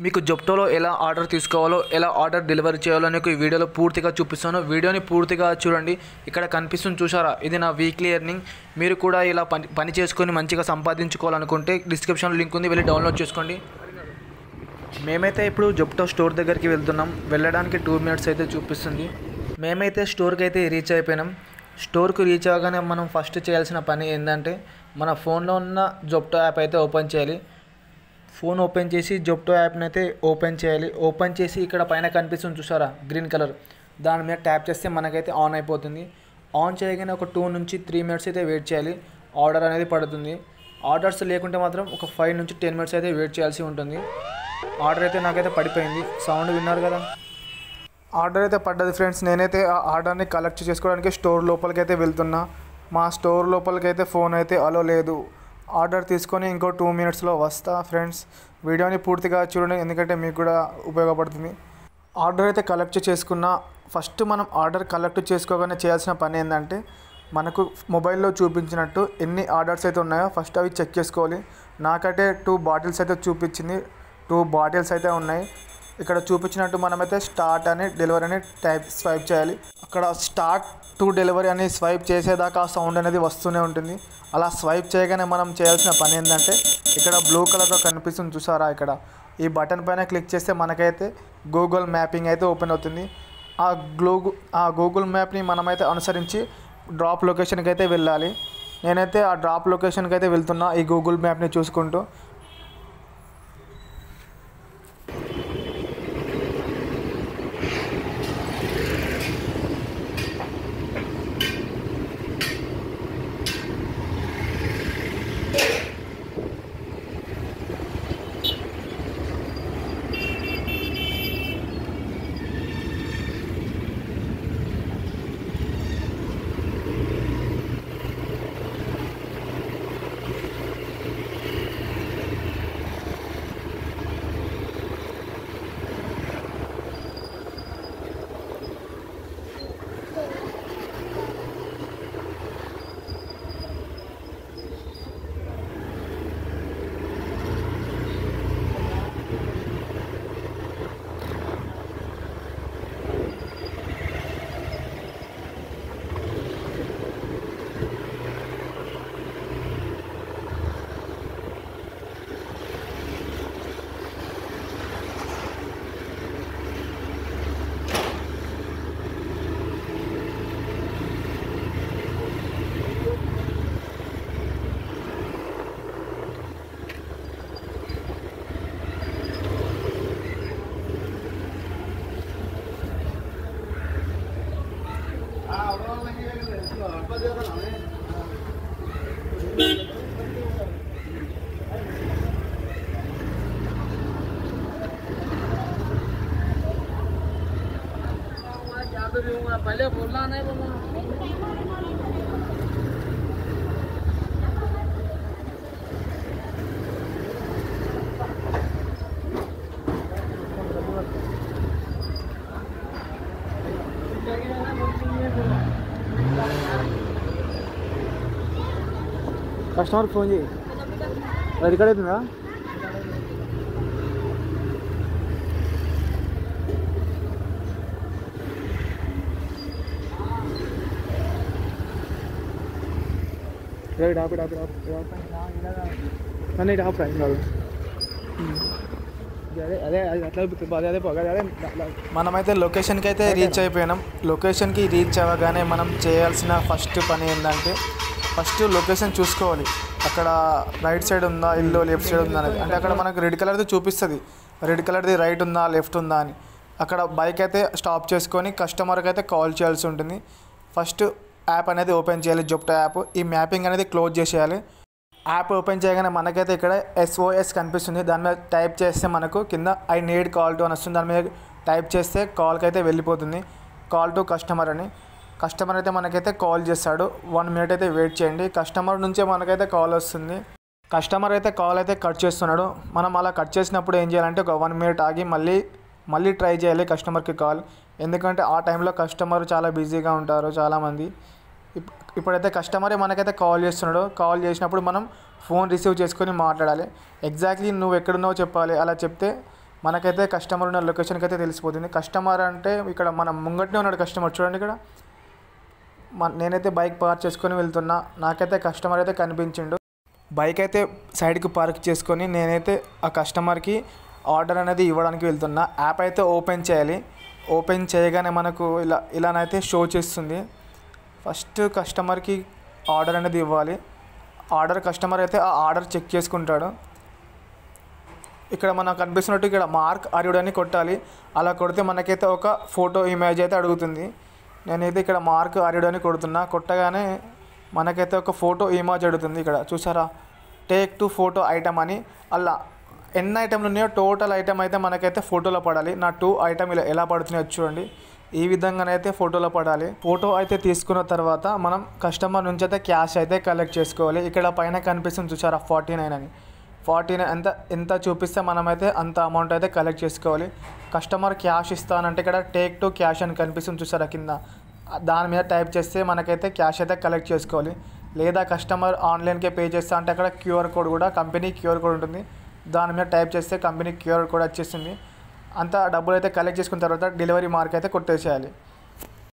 మీకు జెప్టోలో ఎలా ఆర్డర్ తీసుకోవాలో, ఎలా ఆర్డర్ డెలివరీ చేయాలో నీకు ఈ వీడియోలో పూర్తిగా చూపిస్తాను. వీడియోని పూర్తిగా చూడండి. ఇక్కడ కనిపిస్తుంది చూసారా, ఇది నా వీక్లీ ఎర్నింగ్. మీరు కూడా ఇలా పని చేసుకొని మంచిగా సంపాదించుకోవాలనుకుంటే డిస్క్రిప్షన్లో లింక్ ఉంది, వెళ్ళి డౌన్లోడ్ చేసుకోండి. మేమైతే ఇప్పుడు జెప్టో స్టోర్ దగ్గరికి వెళ్తున్నాం. వెళ్ళడానికి 2 minutes అయితే చూపిస్తుంది. మేమైతే స్టోర్కి అయితే రీచ్ అయిపోయినాం. స్టోర్కి రీచ్ అవ్వగానే మనం ఫస్ట్ చేయాల్సిన పని ఏంటంటే మన ఫోన్లో ఉన్న జెప్టో యాప్ అయితే ఓపెన్ చేయాలి. ఫోన్ ఓపెన్ చేసి జెప్టో యాప్ని అయితే ఓపెన్ చేయాలి. ఓపెన్ చేసి ఇక్కడ పైన కనిపిస్తుంది చూసారా గ్రీన్ కలర్, దాని మీద ట్యాప్ చేస్తే మనకైతే ఆన్ అయిపోతుంది. ఆన్ చేయగానే ఒక 2 నుంచి 3 minutes అయితే వెయిట్ చేయాలి. ఆర్డర్ అనేది పడుతుంది. ఆర్డర్స్ లేకుంటే మాత్రం ఒక 5 నుంచి 10 minutes అయితే వెయిట్ చేయాల్సి ఉంటుంది. ఆర్డర్ అయితే నాకైతే పడిపోయింది. సౌండ్ విన్నారు కదా, ఆర్డర్ అయితే పడ్డది ఫ్రెండ్స్. నేనైతే ఆ ఆర్డర్ని కలెక్ట్ చేసుకోవడానికి స్టోర్ లోపలికి అయితే వెళ్తున్నా. మా స్టోర్ లోపలికి అయితే ఫోన్ అయితే అలో లేదు. ఆర్డర్ తీసుకొని ఇంకో 2 minutesలో వస్తా ఫ్రెండ్స్. వీడియోని పూర్తిగా చూడండి, ఎందుకంటే మీకు కూడా ఉపయోగపడుతుంది. ఆర్డర్ అయితే కలెక్ట్ చేసుకున్నా. ఫస్ట్ మనం ఆర్డర్ కలెక్ట్ చేసుకోగానే చేయాల్సిన పని ఏంటంటే మనకు మొబైల్లో చూపించినట్టు ఎన్ని ఆర్డర్స్ అయితే ఉన్నాయో ఫస్ట్ అవి చెక్ చేసుకోవాలి. నాకైతే 2 బాటిల్స్ అయితే చూపించింది. 2 బాటిల్స్ అయితే ఉన్నాయి. ఇక్కడ చూపించినట్టు మనమైతే స్టార్ట్ అని డెలివరీ అని స్వైప్ చేయాలి. అక్కడ స్టార్ట్ టు డెలివరీ అని స్వైప్ చేసేదాకా ఆ సౌండ్ అనేది వస్తూనే ఉంటుంది. అలా స్వైప్ చేయగానే మనం చేయాల్సిన పని ఏంటంటే ఇక్కడ బ్లూ కలర్లో కనిపిస్తుంది చూసారా, ఇక్కడ ఈ బటన్ పైన క్లిక్ చేస్తే మనకైతే గూగుల్ మ్యాపింగ్ అయితే ఓపెన్ అవుతుంది. ఆ గూగుల్ మ్యాప్ని మనమైతే అనుసరించి డ్రాప్ లొకేషన్కి అయితే వెళ్ళాలి. నేనైతే ఆ డ్రాప్ లొకేషన్కి అయితే వెళ్తున్నా ఈ గూగుల్ మ్యాప్ని చూసుకుంటూ. पहले बोलना नहीं बोलना కస్టమర్ ఫోన్ చేయి, అది ఇక్కడ అవుతుందా? మనమైతే లొకేషన్కి అయితే రీచ్ అయిపోయినాం. లొకేషన్కి రీచ్ అవ్వగానే మనం చేయాల్సిన ఫస్ట్ పని ఏంటంటే ఫస్ట్ లొకేషన్ చూసుకోవాలి. అక్కడ రైట్ సైడ్ ఉందా ఇల్లు, లెఫ్ట్ సైడ్ ఉందా అనేది. అంటే అక్కడ మనకు రెడ్ కలర్ది చూపిస్తుంది, రెడ్ కలర్ది రైట్ ఉందా లెఫ్ట్ ఉందా అని. అక్కడ బైక్ అయితే స్టాప్ చేసుకొని కస్టమర్కి అయితే కాల్ చేయాల్సి ఉంటుంది. ఫస్ట్ యాప్ అనేది ఓపెన్ చేయాలి, జెప్టో యాప్. ఈ మ్యాపింగ్ అనేది క్లోజ్ చేసేయాలి. యాప్ ఓపెన్ చేయగానే మనకైతే ఇక్కడ SOS కనిపిస్తుంది. దాని మీద టైప్ చేస్తే మనకు కింద ఐ నీడ్ కాల్ టు అని వస్తుంది. దాని మీద టైప్ చేస్తే కాల్కి అయితే వెళ్ళిపోతుంది, కాల్ టు కస్టమర్ అని. కస్టమర్ అయితే మనకైతే కాల్ చేస్తాడు. 1 minute అయితే వెయిట్ చేయండి. కస్టమర్ నుంచే మనకైతే కాల్ వస్తుంది. కస్టమర్ అయితే కాల్ అయితే కట్ చేస్తున్నాడు. మనం అలా కట్ చేసినప్పుడు ఏం చేయాలంటే ఒక 1 minute ఆగి మళ్ళీ ట్రై చేయాలి కస్టమర్కి కాల్. ఎందుకంటే ఆ టైంలో కస్టమర్ చాలా బిజీగా ఉంటారు చాలామంది. ఇప్పుడైతే కస్టమరే మనకైతే కాల్ చేస్తున్నాడు. కాల్ చేసినప్పుడు మనం ఫోన్ రిసీవ్ చేసుకొని మాట్లాడాలి. ఎగ్జాక్ట్లీ నువ్వు ఎక్కడున్నావో చెప్పాలి. అలా చెప్తే మనకైతే కస్టమర్ ఉన్న లొకేషన్కి అయితే తెలిసిపోతుంది. కస్టమర్ అంటే ఇక్కడ మన ముంగట్నే ఉన్నాడు కస్టమర్, చూడండి ఇక్కడ. నేనైతే బైక్ పార్క్ చేసుకొని వెళ్తున్నా, నాకైతే కస్టమర్ అయితే కనిపించిండు. బైక్ అయితే సైడ్కి పార్క్ చేసుకొని నేనైతే ఆ కస్టమర్కి ఆర్డర్ అనేది ఇవ్వడానికి వెళ్తున్నా. యాప్ అయితే ఓపెన్ చేయాలి. ఓపెన్ చేయగానే మనకు ఇలానైతే షో చేస్తుంది. ఫస్ట్ కస్టమర్కి ఆర్డర్ అనేది ఇవ్వాలి. కస్టమర్ అయితే ఆ ఆర్డర్ చెక్ చేసుకుంటాడు. ఇక్కడ మనకు కనిపిస్తున్నట్టు ఇక్కడ మార్క్ అర్యుడ్ అని కొట్టాలి. అలా కొడితే మనకైతే ఒక ఫోటో ఇమేజ్ అయితే అడుగుతుంది. నేనైతే ఇక్కడ మార్క్ అర్యుడ్ అని కొడుతున్నా. కొట్టగానే మనకైతే ఒక ఫోటో ఇమేజ్ అడుగుతుంది. ఇక్కడ చూసారా, టేక్ టు ఫోటో ఐటమ్ అని. అలా ఎన్ని ఐటెంలు ఉన్నాయో టోటల్ ఐటమ్ అయితే మనకైతే ఫోటోలో పడాలి. నా 2 ఐటమ్ ఇలా ఎలా పడుతున్నాయో చూడండి. ఈ విధంగానైతే ఫోటోలో పడాలి. ఫోటో అయితే తీసుకున్న తర్వాత మనం కస్టమర్ నుంచి అయితే క్యాష్ అయితే కలెక్ట్ చేసుకోవాలి. ఇక్కడ పైన కనిపిస్తుంది చూసారా 49 అని. 49 ఎంత చూపిస్తే మనమైతే అంత అమౌంట్ అయితే కలెక్ట్ చేసుకోవాలి. కస్టమర్ క్యాష్ ఇస్తానంటే ఇక్కడ టేక్ టు క్యాష్ అని కనిపిస్తుంది చూసారా కింద, దాని మీద టైప్ చేస్తే మనకైతే క్యాష్ అయితే కలెక్ట్ చేసుకోవాలి. లేదా కస్టమర్ ఆన్లైన్కే పే చేస్తా అంటే అక్కడ క్యూఆర్ కోడ్ కూడా, కంపెనీ క్యూఆర్ కోడ్ ఉంటుంది, దాని మీద టైప్ చేస్తే కంపెనీ క్యూఆర్ కోడ్ వచ్చేస్తుంది. అంతా డబ్బులు అయితే కలెక్ట్ చేసుకున్న తర్వాత డెలివరీ మార్క్ అయితే కొట్టేసేయాలి.